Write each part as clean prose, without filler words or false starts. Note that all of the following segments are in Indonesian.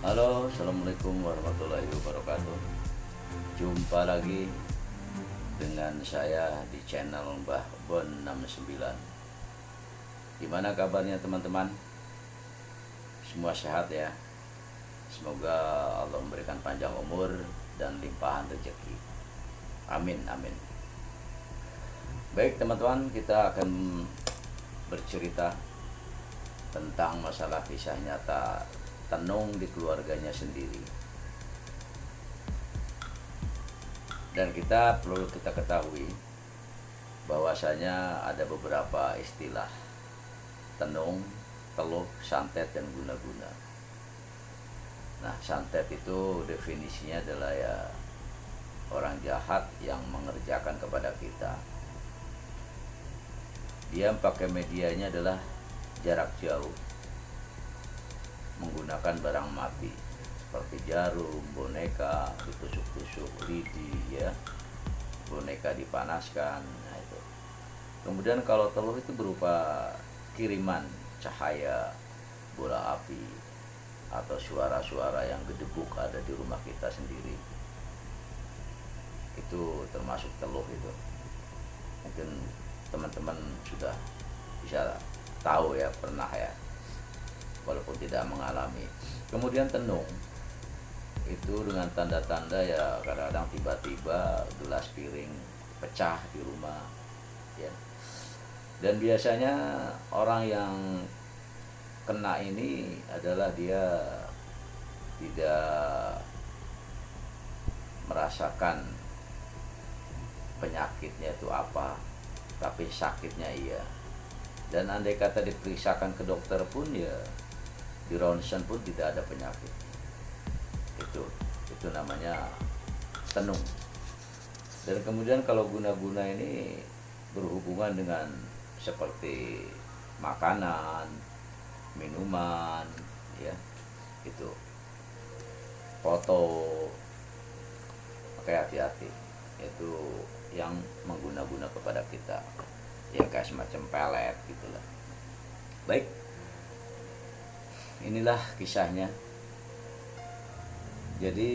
Halo, assalamualaikum warahmatullahi wabarakatuh. Jumpa lagi dengan saya di channel Mbah Bon 69. Gimana kabarnya teman-teman? Semua sehat ya. Semoga Allah memberikan panjang umur dan limpahan rezeki. Amin, amin. Baik teman-teman, kita akan bercerita tentang masalah kisah nyata Tenung di keluarganya sendiri. Dan perlu kita ketahui bahwasanya ada beberapa istilah tenung, teluh, santet, dan guna-guna. Nah, santet itu definisinya adalah ya orang jahat yang mengerjakan kepada kita. Dia pakai medianya adalah jarak jauh, menggunakan barang mati seperti jarum, boneka ditusuk-tusuk, lidi ya, boneka dipanaskan. Nah itu. Kemudian kalau teluh itu berupa kiriman cahaya, bola api, atau suara-suara yang gedebuk ada di rumah kita sendiri. Itu termasuk teluh itu. Mungkin teman-teman sudah bisa tahu ya, pernah ya, walaupun tidak mengalami. Kemudian tenung itu dengan tanda-tanda ya, kadang-kadang tiba-tiba gelas piring pecah di rumah ya. Dan biasanya orang yang kena ini adalah dia tidak merasakan penyakitnya itu apa, tapi sakitnya iya. Dan andai kata diperiksakan ke dokter pun ya, di ronsen pun tidak ada penyakit. Itu namanya tenung. Dan kemudian kalau guna-guna ini berhubungan dengan seperti makanan, minuman ya, itu foto, pakai hati-hati. Itu yang mengguna-guna kepada kita ya, kayak semacam pelet gitulah. Baik, inilah kisahnya. Jadi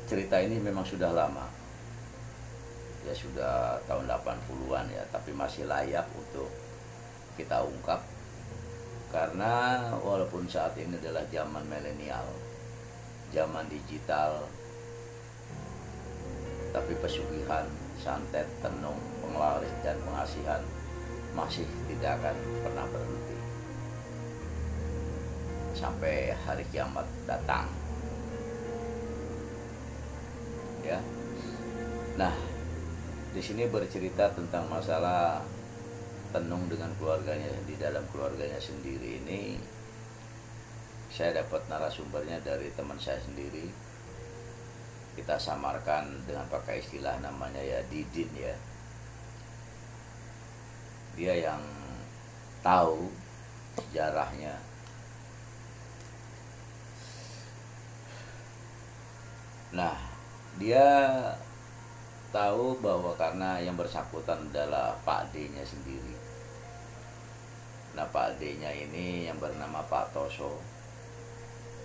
cerita ini memang sudah lama ya, sudah tahun 80-an ya, tapi masih layak untuk kita ungkap. Karena walaupun saat ini adalah zaman milenial, zaman digital, tapi pesugihan, santet, tenung, penglaris, dan pengasihan masih tidak akan pernah berhenti sampai hari kiamat datang ya. Nah, di sini bercerita tentang masalah tenung dengan keluarganya, di dalam keluarganya sendiri. Ini saya dapat narasumbernya dari teman saya sendiri. Kita samarkan dengan pakai istilah namanya ya Didin ya. Dia yang tahu sejarahnya. Nah, dia tahu bahwa karena yang bersangkutan adalah Pak D-nya sendiri. Nah, Pak D-nya ini yang bernama Pak Toso.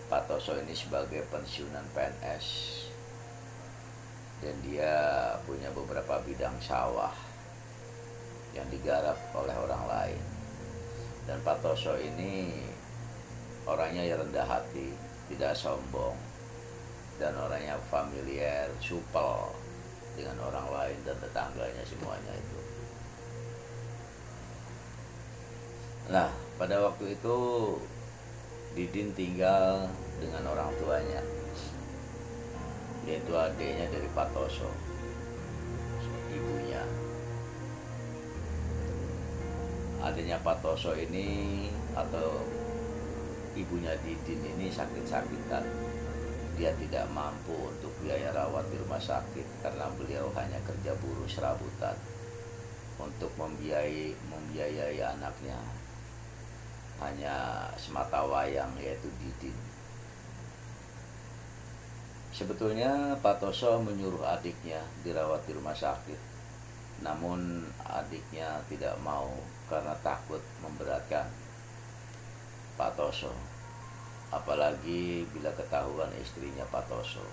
Pak Toso ini sebagai pensiunan PNS, dan dia punya beberapa bidang sawah yang digarap oleh orang lain. Dan Pak Toso ini orangnya yang rendah hati, tidak sombong, dan orangnya familiar, supel dengan orang lain dan tetangganya semuanya itu. Nah, pada waktu itu Didin tinggal dengan orang tuanya, yaitu adiknya dari Pak Toso, ibunya. Adiknya Pak Toso ini atau ibunya Didin ini sakit-sakitan. Dia tidak mampu untuk biaya rawat di rumah sakit karena beliau hanya kerja buruh serabutan untuk membiayai anaknya. Hanya semata wayang, yaitu Didin. Sebetulnya Pak Toso menyuruh adiknya dirawat di rumah sakit, namun adiknya tidak mau karena takut memberatkan. Pak Toso, apalagi bila ketahuan istrinya Pak Toso,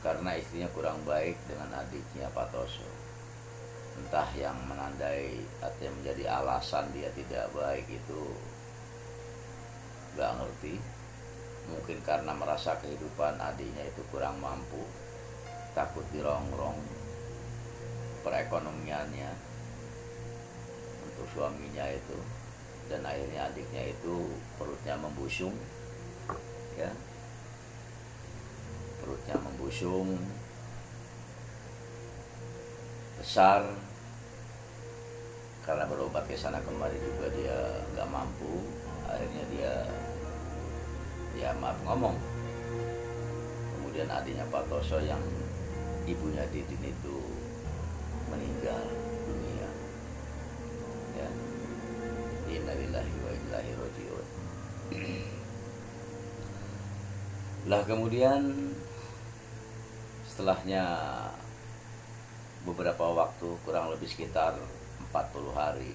karena istrinya kurang baik dengan adiknya Pak Toso. Entah yang menandai atau yang menjadi alasan dia tidak baik itu gak ngerti. Mungkin karena merasa kehidupan adiknya itu kurang mampu, takut dirongrong perekonomiannya untuk suaminya itu, dan akhirnya adiknya itu perutnya membusung, ya, perutnya membusung besar karena berobat ke sana kemari juga dia nggak mampu. Akhirnya dia, ya maaf ngomong, kemudian adiknya Pak Toso yang ibunya Didin itu meninggal dunia, ya. Innalillahi wa inna ilaihi rajiun. Lah kemudian setelahnya beberapa waktu, kurang lebih sekitar 40 hari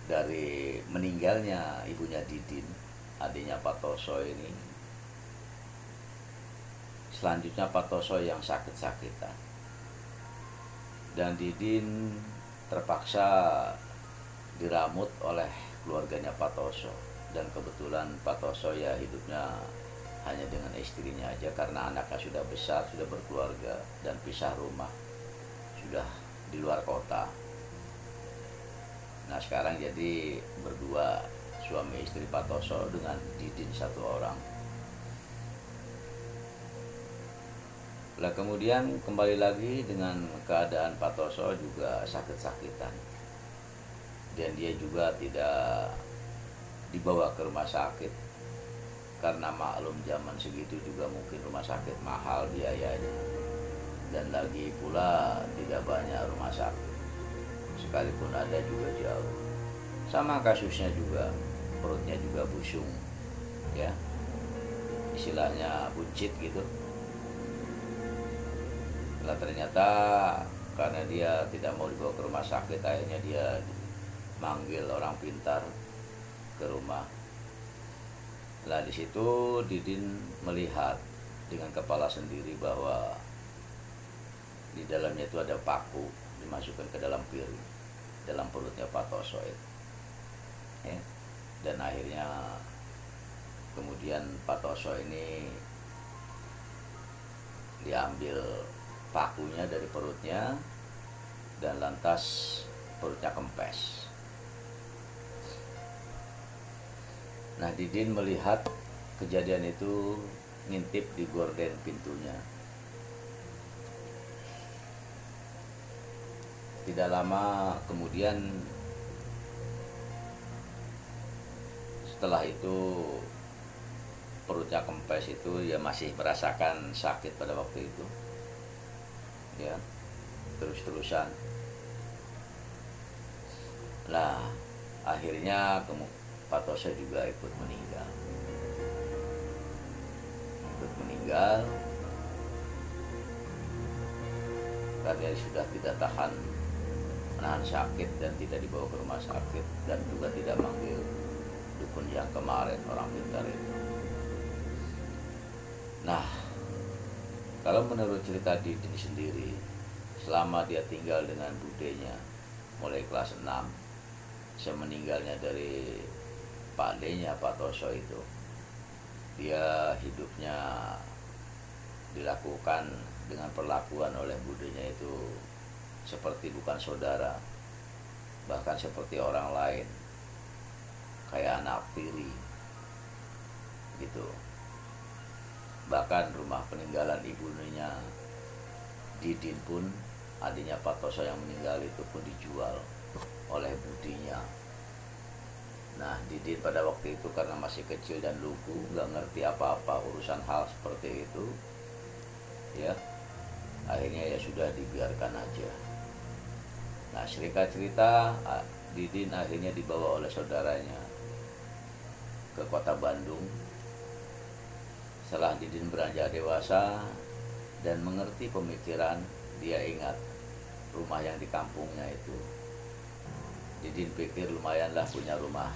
dari meninggalnya ibunya Didin, adiknya Pak Toso ini, selanjutnya Pak Toso yang sakit-sakitan, dan Didin terpaksa diramut oleh keluarganya Pak Toso. Dan kebetulan Pak Toso ya hidupnya hanya dengan istrinya aja, karena anaknya sudah besar, sudah berkeluarga dan pisah rumah, sudah di luar kota. Nah sekarang jadi berdua, suami istri Pak Toso dengan Didin satu orang. Lah kemudian kembali lagi dengan keadaan Pak Toso juga sakit-sakitan, dan dia juga tidak dibawa ke rumah sakit, karena maklum zaman segitu juga mungkin rumah sakit mahal biayanya, dan lagi pula tidak banyak rumah sakit, sekalipun ada juga jauh. Sama kasusnya juga, perutnya juga busung, ya, istilahnya buncit gitu. Lah ternyata karena dia tidak mau dibawa ke rumah sakit, akhirnya dia manggil orang pintar ke rumah. Lah di situ Didin melihat dengan kepala sendiri bahwa di dalamnya itu ada paku dimasukkan ke dalam piring, dalam perutnya Pak Toso itu, ya. Dan akhirnya kemudian Pak Toso ini diambil pakunya dari perutnya, dan lantas perutnya kempes. Nah Didin melihat kejadian itu, ngintip di gorden pintunya. Tidak lama kemudian setelah itu perutnya kempes itu, ya masih merasakan sakit pada waktu itu, ya, terus-terusan. Nah akhirnya Pak Toso juga ikut meninggal, karena sudah tidak menahan sakit dan tidak dibawa ke rumah sakit, dan juga tidak manggil dukun yang kemarin, orang pintar itu. Nah kalau menurut cerita Didin sendiri, selama dia tinggal dengan budenya mulai kelas 6 semeninggalnya dari Pak D-nya Pak Toso itu, dia hidupnya dilakukan dengan perlakuan oleh budenya itu seperti bukan saudara, bahkan seperti orang lain, kayak anak tiri gitu. Bahkan rumah peninggalan ibunya Didin pun, adiknya Pak Toso yang meninggal itu pun dijual oleh budinya. Nah Didin pada waktu itu karena masih kecil dan lugu, nggak ngerti apa-apa urusan hal seperti itu, ya, akhirnya ya sudah dibiarkan aja. Nah singkat cerita, Didin akhirnya dibawa oleh saudaranya ke kota Bandung. Setelah Didin beranjak dewasa dan mengerti pemikiran, dia ingat rumah yang di kampungnya itu, Didin pikir lumayanlah punya rumah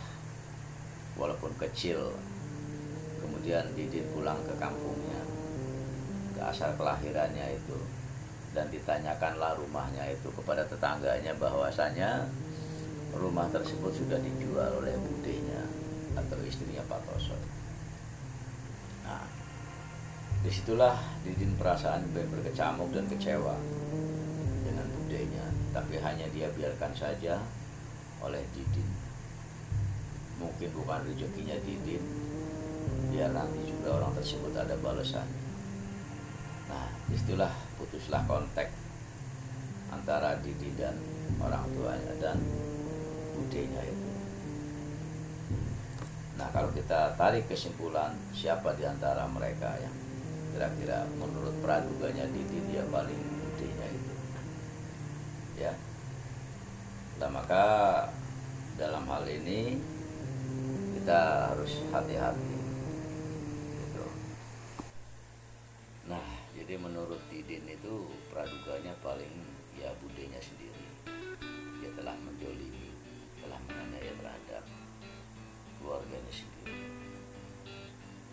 walaupun kecil. Kemudian Didin pulang ke kampungnya, ke asal kelahirannya itu, dan ditanyakanlah rumahnya itu kepada tetangganya bahwasanya rumah tersebut sudah dijual oleh budenya atau istrinya Pak Toso. Nah, disitulah Didin perasaan berkecamuk dan kecewa dengan budenya, tapi hanya dia biarkan saja oleh Didin. Mungkin bukan rezekinya Didin, biar nanti juga orang tersebut ada balasan. Nah, disitulah putuslah kontak antara Didin dan orang tuanya dan budenya itu. Nah, kalau kita tarik kesimpulan siapa di antara mereka yang kira-kira menurut praduganya Didin dia paling budenya itu, ya. Nah, maka dalam hal ini kita harus hati-hati gitu. Nah, jadi menurut Didin itu praduganya paling ya budenya sendiri. Dia telah menjolimi, telah menganiaya terhadap keluarganya sendiri.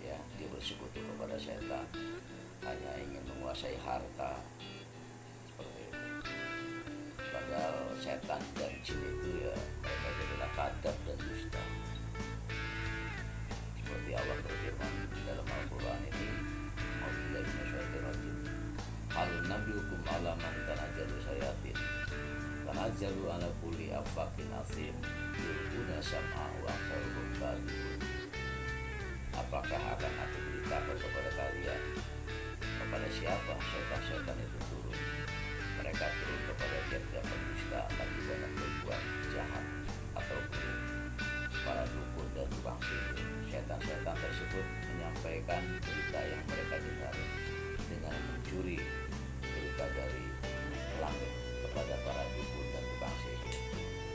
Ya, dia bersekutu kepada setan, hanya ingin menguasai harta seperti itu. Padahal setan dan jin itu ya mereka adalah kadab dan dusta. Seperti Allah berfirman di dalam Al-Quran ini, A'udzubillahi minasyaitonirrajim. Hal nabiukum ala man tanazzalu sayatin. Tanazzalu ala kulli affakin athim. Yulquna sam'a wa aktsaruhum kadhibun. Apakah akan aku beritakan kepada kalian kepada siapa setan-setan itu turun? Mereka turun kepada tiap-tiap pendusta lagi banyak berbuat jahat atau buruk, para dukun dan tukang sihir. Setan-setan tersebut menyampaikan berita yang mereka dengar dengan mencuri berita dari langit kepada para dukun dan tukang sihir,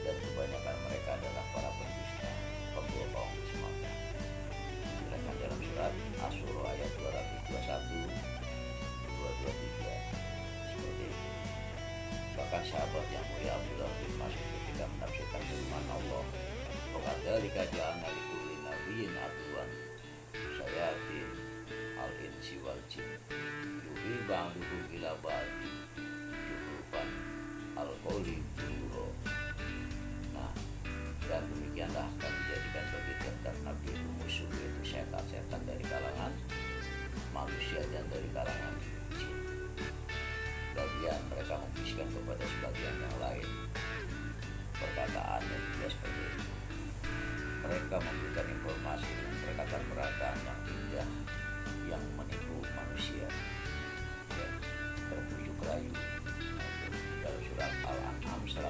dan kebanyakan mereka adalah para pendusta, pembohong semata. Dijelaskan dalam surat Asy-Syura ayat 221, 223 seperti itu. Bahkan sahabat yang mulia Abdullah bin Mas'ud ketika menafsirkan firman Allah, "Wakadzalika ja'alna likulli nabiyyin aduwwan syayatin al-insi wal jin yuhi ba'duhum ila ba'din syukrufan al-qawli ghurura." Nah, dan demikianlah kami jadikan bagi tiap-tiap nabi itu musuh, yaitu setan-setan dari kalangan manusia dan dari kalangan jin. Bagian mereka membisikkan kepada sebagian yang lain perkataan yang juga seperti itu. Mereka memberikan informasi dengan perkataan-perkataan yang indah yang menipu manusia, ya, terbujuk rayu. Dalam surat Al-An'am 112,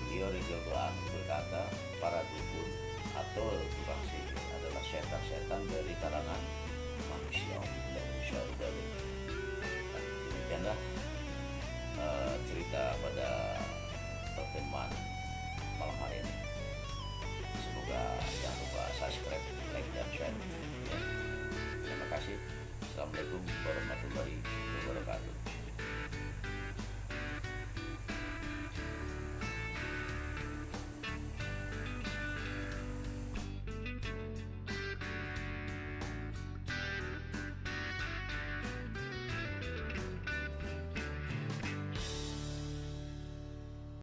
beliau radhiyallahu anhu berkata, para dukun atau tukang sihir adalah setan-setan dari kalangan manusia. Demikianlah cerita pada